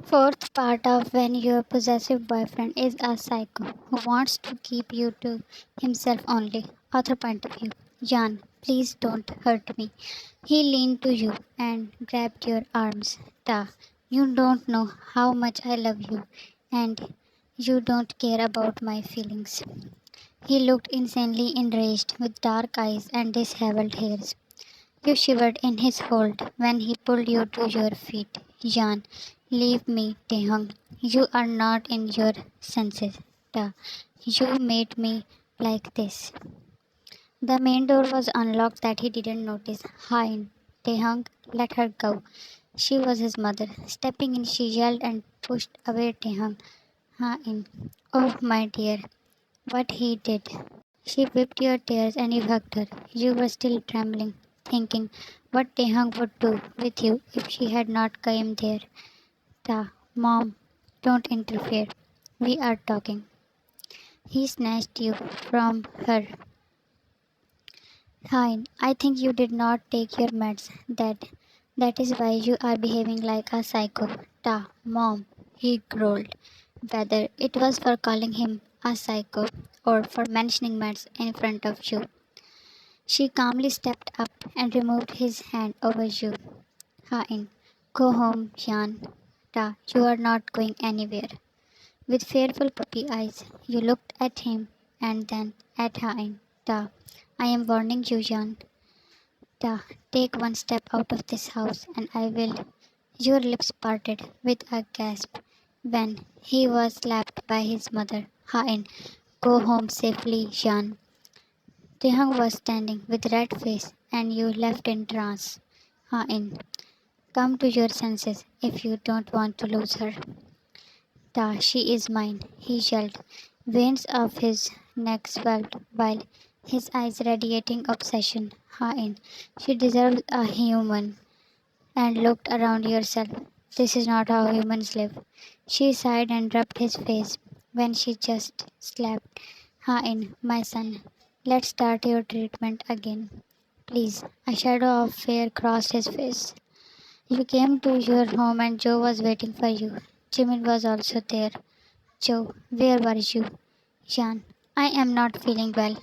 Fourth part of when your possessive boyfriend is a psycho who wants to keep you to himself only. Author point of view. Jan, please don't hurt me. He leaned to you and grabbed your arms. Ta, you don't know how much I love you, and you don't care about my feelings. He looked insanely enraged with dark eyes and disheveled hairs. You shivered in his hold when he pulled you to your feet. Jan, leave me, Taehong. You are not in your senses. Ta. You made me like this. The main door was unlocked that he didn't notice. Hein, Taehong, let her go. She was his mother. Stepping in, she yelled and pushed away Taehong. Hein. Oh, my dear, what he did. She wiped your tears and you hugged her. You were still trembling, thinking what Tehang would do with you if she had not come there. Ta, Mom, don't interfere. We are talking. He snatched you from her. Fine, I think you did not take your meds. That is why you are behaving like a psycho. Ta, Mom, he growled. Whether it was for calling him a psycho or for mentioning meds in front of you. She calmly stepped up and removed his hand over you. Hain, go home, Jan. Ta, you are not going anywhere. With fearful puppy eyes, you looked at him and then at Hain. Ta, I am warning you, Jan. Ta, take one step out of this house and I will. Your lips parted with a gasp when he was slapped by his mother. Hain, go home safely, Jan. Tehang was standing with red face and you left in trance. Hain, come to your senses if you don't want to lose her. Ta, she is mine, he yelled. Veins of his neck swelled while his eyes radiating obsession. Hain, she deserves a human. And looked around yourself. This is not how humans live. She sighed and rubbed his face when she just slapped. Hain, my son, let's start your treatment again. Please. A shadow of fear crossed his face. You came to your home and Joe was waiting for you. Jimin was also there. Joe, where were you? Jan, I am not feeling well.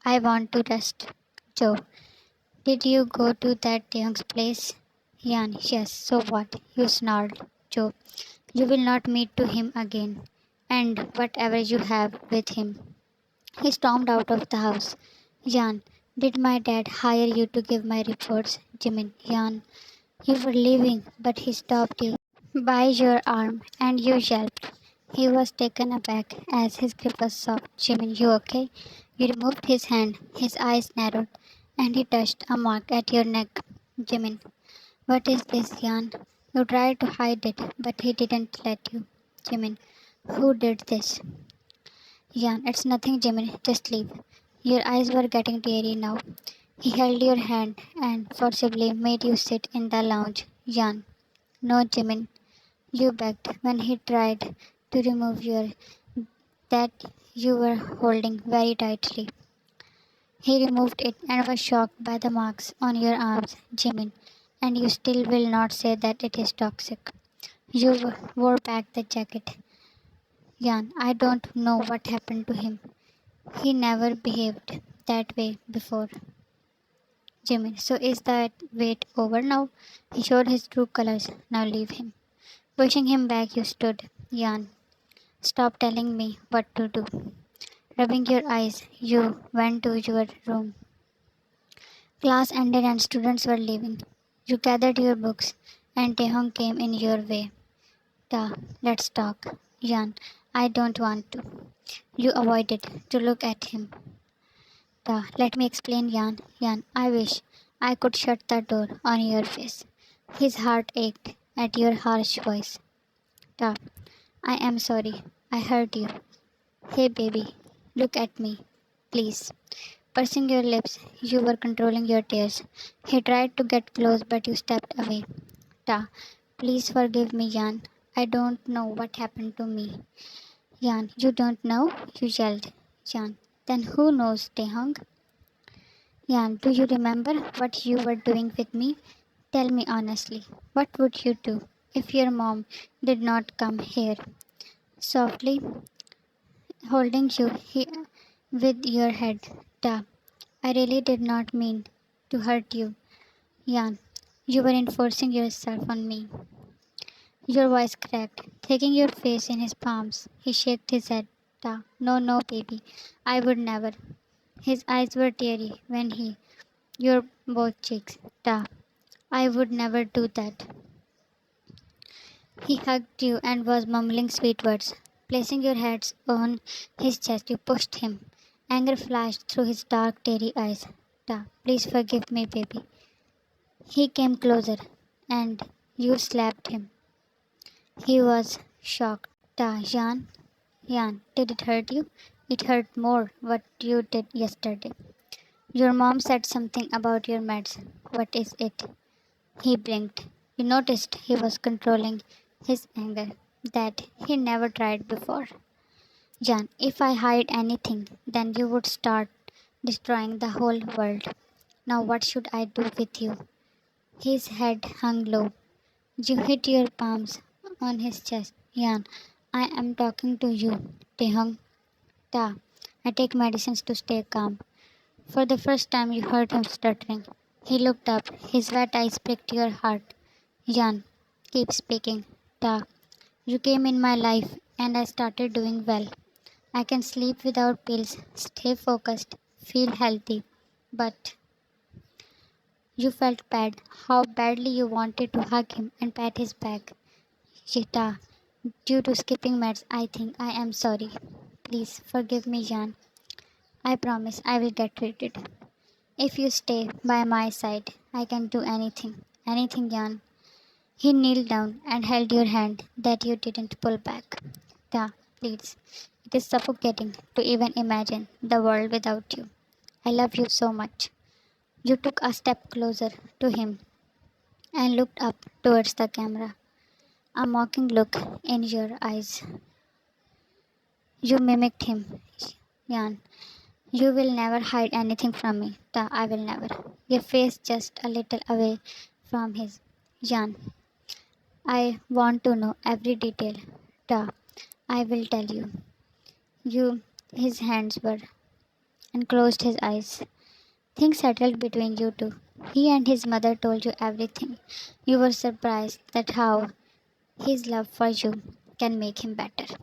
I want to rest. Joe, did you go to that young's place? Jan, yes, so what? You snarled. Joe, you will not meet to him again. And whatever you have with him. He stormed out of the house. Jan, did my dad hire you to give my reports? Jimin, Jan, you were leaving, but he stopped you by your arm and you yelped. He was taken aback as his grip was soft. Jimin, you okay? You removed his hand, his eyes narrowed, and he touched a mark at your neck. Jimin, what is this, Jan? You tried to hide it, but he didn't let you. Jimin, who did this? Jan, it's nothing, Jimin. Just leave. Your eyes were getting teary now. He held your hand and forcibly made you sit in the lounge. Jan, no, Jimin. You begged when he tried to remove your that you were holding very tightly. He removed it and was shocked by the marks on your arms, Jimin, and you still will not say that it is toxic. You wore back the jacket. Jan, I don't know what happened to him. He never behaved that way before. Jimin, so is that wait over now? He showed his true colors. Now leave him. Pushing him back, you stood. Jan, stop telling me what to do. Rubbing your eyes, you went to your room. Class ended and students were leaving. You gathered your books, and Taehong came in your way. Ta, let's talk. Jan, I don't want to. You avoided to look at him. Ta, let me explain, Jan. Jan, I wish I could shut the door on your face. His heart ached at your harsh voice. Ta, I am sorry. I hurt you. Hey, baby, look at me, please. Pursing your lips, you were controlling your tears. He tried to get close, but you stepped away. Ta, please forgive me, Jan. I don't know what happened to me. Jan, you don't know? You yelled. Jan, then who knows, Taehong? Jan, do you remember what you were doing with me? Tell me honestly, what would you do? if your mom did not come here, softly holding you with your head. Da, I really did not mean to hurt you, Jan. You were enforcing yourself on me. Your voice cracked, taking your face in his palms. He shook his head. Da, no, no, baby. I would never. His eyes were teary when he, your both cheeks. Da, I would never do that. He hugged you and was mumbling sweet words. Placing your hands on his chest, you pushed him. Anger flashed through his dark, teary eyes. Da, please forgive me, baby. He came closer, and you slapped him. He was shocked. Da, Jan, did it hurt you? It hurt more what you did yesterday. Your mom said something about your meds. What is it? He blinked. You noticed he was controlling his anger that he never tried before. Jan, if I hide anything, then you would start destroying the whole world. Now what should I do with you? His head hung low. You hit your palms on his chest. Jan, I am talking to you. Tehung, ta. I take medicines to stay calm. For the first time you heard him stuttering. He looked up. His wet eyes pricked your heart. Jan, keep speaking. Ta. You came in my life and I started doing well. I can sleep without pills, stay focused, feel healthy. But you felt bad, how badly you wanted to hug him and pat his back. Shita, due to skipping meds, I think I am sorry. Please forgive me, Jan. I promise I will get treated. If you stay by my side, I can do anything. Anything, Jan. He kneeled down and held your hand that you didn't pull back. Ta, please. It is suffocating to even imagine the world without you. I love you so much. You took a step closer to him and looked up towards the camera, a mocking look in your eyes. You mimicked him. Jan, you will never hide anything from me. Ta, I will never. Your face just a little away from his. Jan, I want to know every detail. Ta, I will tell you. You, his hands were and closed his eyes. Things settled between you two. He and his mother told you everything. You were surprised that how his love for you can make him better.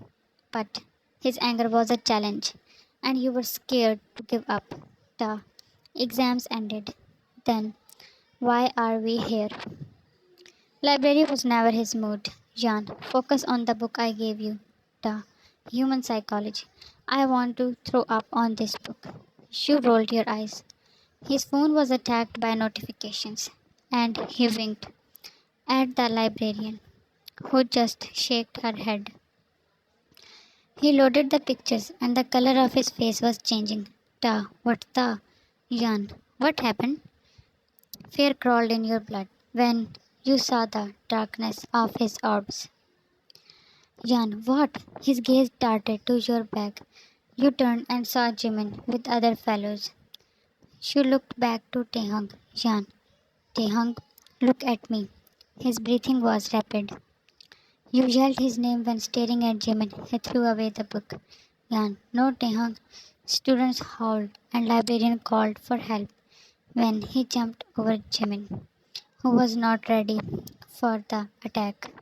But his anger was a challenge, and you were scared to give up. The exams ended. Then, why are we here? Library was never his mood. Jan, focus on the book I gave you. The human psychology. I want to throw up on this book. You rolled your eyes. His phone was attacked by notifications, and he winked at the librarian, who just shook her head. He loaded the pictures, and the color of his face was changing. Ta, what the? Jan, what happened? Fear crawled in your blood when you saw the darkness of his orbs. Jan, what? His gaze darted to your back. You turned and saw Jimin with other fellows. You looked back to Taehong. Jan, Taehong, look at me. His breathing was rapid. You yelled his name when staring at Jimin. He threw away the book. Jan, no, Taehong. Students howled and librarian called for help when he jumped over Jimin, who was not ready for the attack.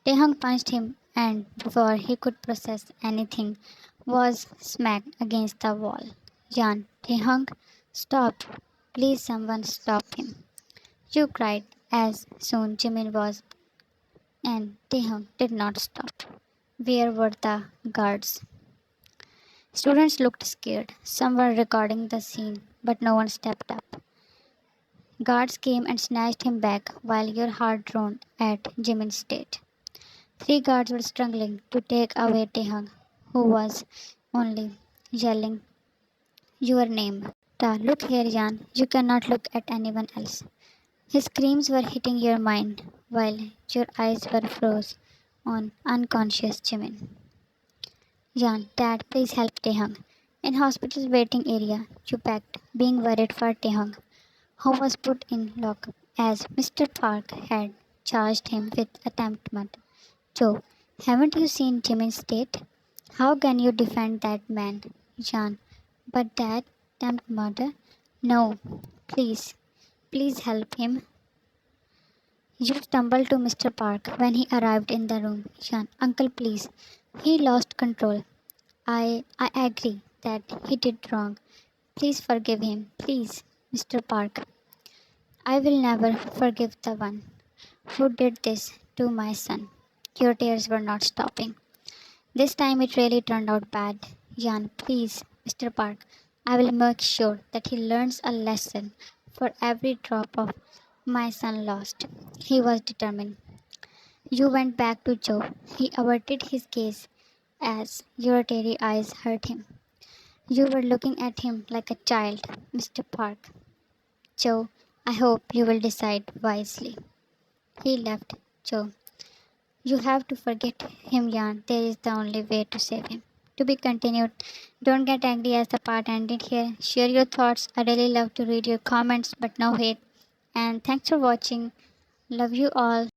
Taehong punched him and before he could process anything was smacked against the wall. Jan, Taehong, stop. Please someone stop him. You cried as soon Jimin was and Taehong did not stop. Where were the guards? Students looked scared. Some were recording the scene, but no one stepped up. Guards came and snatched him back while your heart droned at Jimin's state. Three guards were struggling to take away Taehong, who was only yelling your name. Ta, look here, Jan. You cannot look at anyone else. His screams were hitting your mind while your eyes were froze on unconscious Jimin. Jan, Dad, please help Taehong. In hospital's waiting area, you packed, being worried for Taehong, who was put in lockup as Mr. Park had charged him with attempted murder. Joe, haven't you seen Jimmy's state? How can you defend that man? Jan, but that attempted murder? No, please, please help him. You stumbled to Mr. Park when he arrived in the room. Jan, uncle, please. He lost control. I agree that he did wrong. Please forgive him. Please, Mr. Park. I will never forgive the one who did this to my son. Your tears were not stopping. This time it really turned out bad. Jan, please, Mr. Park. I will make sure that he learns a lesson for every drop of my son lost. He was determined. You went back to Joe. He averted his gaze as your teary eyes hurt him. You were looking at him like a child, Mr. Park. Joe, I hope you will decide wisely. He left. Joe, you have to forget him, Jan. There is the only way to save him. To be continued. Don't get angry as the part ended here. Share your thoughts. I really love to read your comments, but no hate. And thanks for watching. Love you all.